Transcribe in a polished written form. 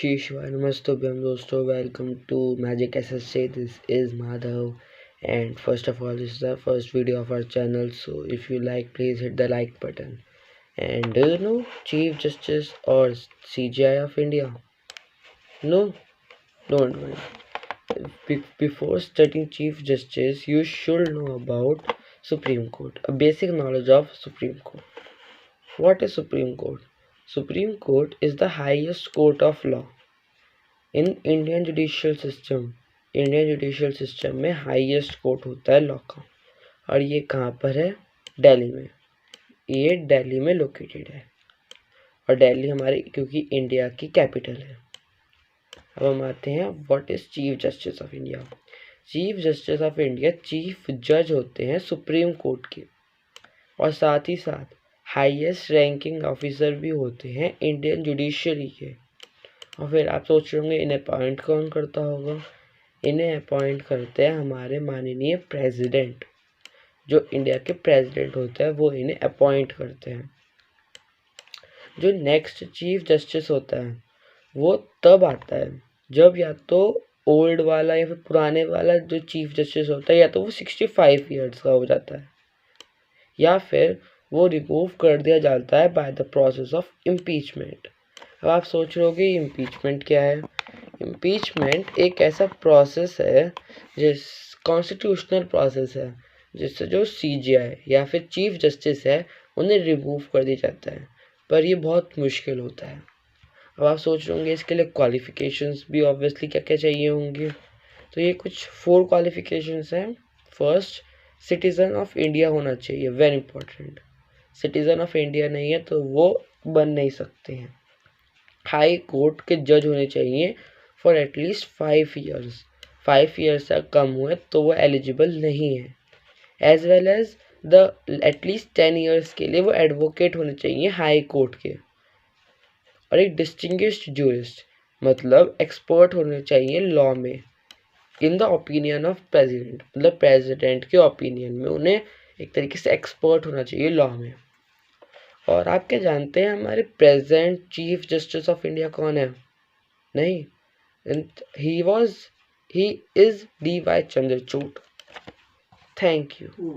Shri Shivaya Namastubhyam dosto, welcome to Magic SSJ. This is Madhav, and first of all, this is the first video of our channel. So if you like, please hit the like button. And do you know Chief Justice or CJI of India? No, don't worry. Before studying Chief Justice, you should know about Supreme Court. A basic knowledge of Supreme Court. What is Supreme Court? Supreme Court is the highest court of law in Indian judicial system में highest court होता है law का, और ये कहाँ पर है? दिल्ली में। ये दिल्ली में लोकेटेड है, और दिल्ली हमारे क्योंकि इंडिया की कैपिटल है। अब हम आते हैं what is chief justice of India. Chief justice of India chief जज होते हैं सुप्रीम कोर्ट के, और साथ ही साथ हाईएस्ट रैंकिंग ऑफिसर भी होते हैं इंडियन जुडिशरी के। और फिर आप सोच रहे होंगे इन्हें अपॉइंट कौन करता होगा? इन्हें अपॉइंट करते हैं हमारे माननीय प्रेसिडेंट। जो इंडिया के प्रेसिडेंट होते हैं वो इन्हें अपॉइंट करते हैं। जो नेक्स्ट चीफ जस्टिस होता है वो तब आता है जब या तो ओल्ड वाला या फिर पुराने वाला जो चीफ जस्टिस होता है या तो वो 65 ईयर्स का हो जाता है, या फिर वो रिमूव कर दिया जाता है by the process of impeachment. अब आप सोच रहे होगे इम्पीचमेंट क्या है? इम्पीचमेंट एक ऐसा प्रोसेस है, जिस कॉन्स्टिट्यूशनल प्रोसेस है, जिससे जो सीजीआई या फिर चीफ जस्टिस है उन्हें रिमूव कर दिया जाता है, पर ये बहुत मुश्किल होता है। अब आप सोच रहे होंगे इसके लिए क्वालिफिकेशंस भी ऑब्वियसली क्या क्या चाहिए होंगे। तो ये कुछ 4 क्वालिफिकेशंस हैं। फर्स्ट, सिटीज़न ऑफ इंडिया होना चाहिए, very important. Citizen of India नहीं है तो वो बन नहीं सकते हैं। हाई कोर्ट के जज होने चाहिए फॉर एटलीस्ट 5 ईयर्स। 5 ईयर्स से कम हुए तो वो एलिजिबल नहीं है। As well as the at least 10 years के लिए वो एडवोकेट होने चाहिए हाई कोर्ट के। और एक डिस्टिंग्विश्ड जूरिस्ट मतलब एक्सपर्ट होने चाहिए लॉ में in the opinion of president, मतलब प्रेसिडेंट के ओपिनियन में उन्हें एक तरीके से एक्सपर्ट होना चाहिए लॉ में। और आप क्या जानते हैं हमारे present chief justice of India कौन है? नहीं, he is DY Chandrachud. Thank you.